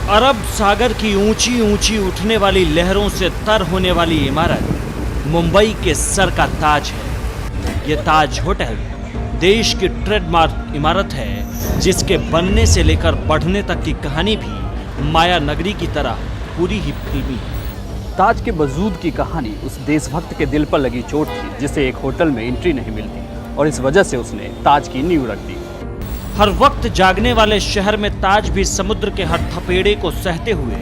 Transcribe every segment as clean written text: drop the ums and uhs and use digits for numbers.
अरब सागर की ऊंची ऊंची उठने वाली लहरों से तर होने वाली इमारत मुंबई के सर का ताज है। ये ताज होटल देश की ट्रेडमार्क इमारत है, जिसके बनने से लेकर बढ़ने तक की कहानी भी माया नगरी की तरह पूरी ही फिल्मी है। ताज के वजूद की कहानी उस देशभक्त के दिल पर लगी चोट थी जिसे एक होटल में एंट्री नहीं मिलती, और इस वजह से उसने ताज की नींव रख दी। हर वक्त जागने वाले शहर में ताज भी समुद्र के हर थपेड़े को सहते हुए,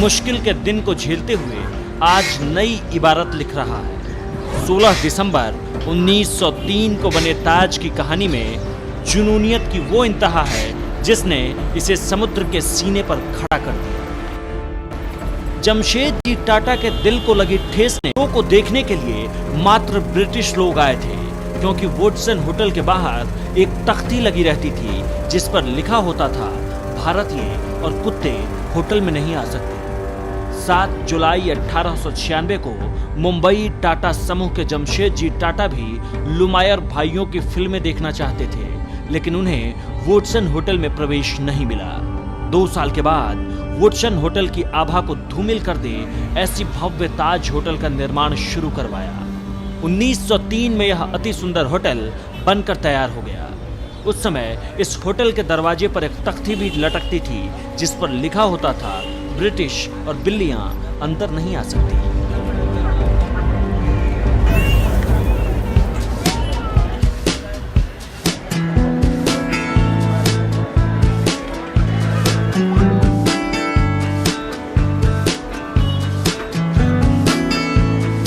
मुश्किल के दिन को झेलते हुए आज नई इबारत लिख रहा है। 16 दिसंबर 1903 को बने ताज की कहानी में जुनूनियत की वो इंतहा है जिसने इसे समुद्र के सीने पर खड़ा कर दिया। जमशेदजी टाटा के दिल को लगी ठेस ने शो को देखने के लिए मात्र ब्रिटिश लोग आए थे, क्योंकि वुडसन होटल के बाहर एक तख्ती लगी रहती थी जिस पर लिखा होता था, भारतीय और कुत्ते होटल में नहीं आ सकते। 7 जुलाई 1896 को मुंबई टाटा समूह के जमशेदजी टाटा भी लुमायर भाइयों की फिल्में देखना चाहते थे, लेकिन उन्हें वुडसन होटल में प्रवेश नहीं मिला। 2 साल के बाद वुडसन होटल की आभा को धूमिल कर दे ऐसी भव्य ताज होटल का निर्माण शुरू करवाया। 1903 में यह अति सुंदर होटल बनकर तैयार हो गया। उस समय इस होटल के दरवाजे पर एक तख्ती भी लटकती थी जिस पर लिखा होता था, ब्रिटिश और बिल्लियां अंदर नहीं आ सकती।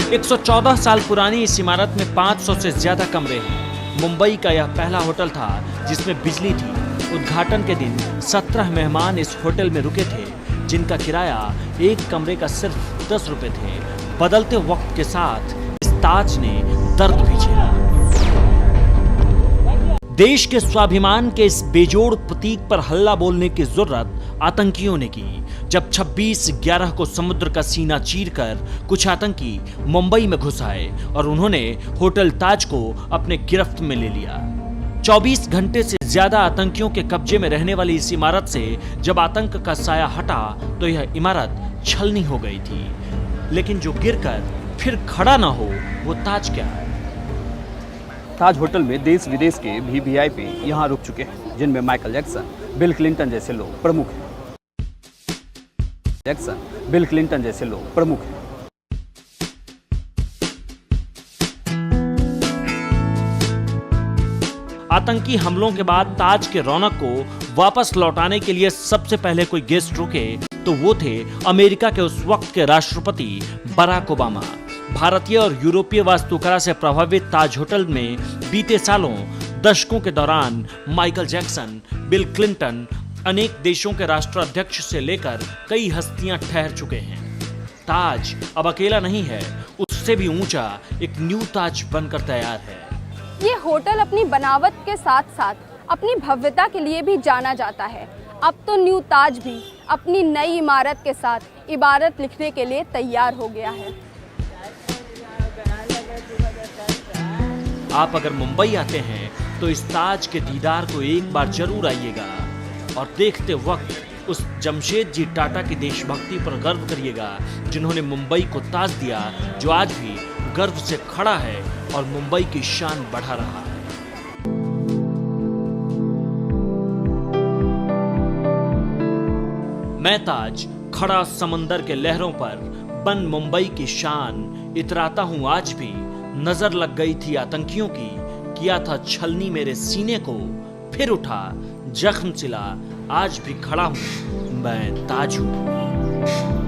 एक 114 साल पुरानी इस इमारत में 500 से ज्यादा कमरे हैं। मुंबई का यह पहला होटल था जिसमें बिजली थी। उद्घाटन के दिन 17 मेहमान इस होटल में रुके थे, जिनका किराया एक कमरे का सिर्फ 10 रुपए थे। बदलते वक्त के साथ इस ताज ने दर्द भी झेला। देश के स्वाभिमान के इस बेजोड़ प्रतीक पर हल्ला बोलने की जरूरत आतंकियों ने की, जब 26/11 को समुद्र का सीना चीरकर कुछ आतंकी मुंबई में घुस आए और उन्होंने होटल ताज को अपने गिरफ्त में ले लिया। 24 घंटे से ज्यादा आतंकियों के कब्जे में रहने वाली इस इमारत से जब आतंक का साया हटा तो यह इमारत छलनी हो गई थी, लेकिन जो गिरकर फिर खड़ा ना हो वो ताज क्या है। ताज होटल में देश विदेश के भी वीआईपी यहाँ रुक चुके हैं, जिनमें माइकल जैक्सन, बिल क्लिंटन जैसे लोग प्रमुख हैं। बिल क्लिंटन जैसे लोग प्रमुख हैं। आतंकी हमलों के बाद ताज के रौनक को वापस लौटाने के लिए सबसे पहले कोई गेस्ट रुके तो वो थे अमेरिका के उस वक्त के राष्ट्रपति बराक ओबामा। भारतीय और यूरोपीय वास्तुकला से प्रभावित ताज होटल में बीते सालों दशकों के दौरान माइकल जैक्सन, बिल क्लिंटन, अनेक देशों के राष्ट्राध्यक्ष से लेकर कई हस्तियां ठहर चुके हैं। ताज अब अकेला नहीं है, उससे भी ऊंचा एक न्यू ताज बनकर तैयार है। ये होटल अपनी बनावट के साथ साथ अपनी भव्यता के लिए भी जाना जाता है। अब तो न्यू ताज भी अपनी नई इमारत के साथ इबारत लिखने के लिए तैयार हो गया है। आप अगर मुंबई आते हैं तो इस ताज के दीदार को एक बार जरूर आइएगा और देखते वक्त उस जमशेदजी टाटा की देशभक्ति पर गर्व करिएगा, जिन्होंने मुंबई को ताज दिया, जो आज भी गर्व से खड़ा है और मुंबई की शान बढ़ा रहा है। मैं ताज खड़ा समंदर के लहरों पर, बन मुंबई की शान, इतराता हूं आज भी। नजर लग गई थी आतंकियों की, किया था छलनी मेरे सीने को, फिर उठा जख्म सिला, आज भी खड़ा हूं, मैं ताज हूं।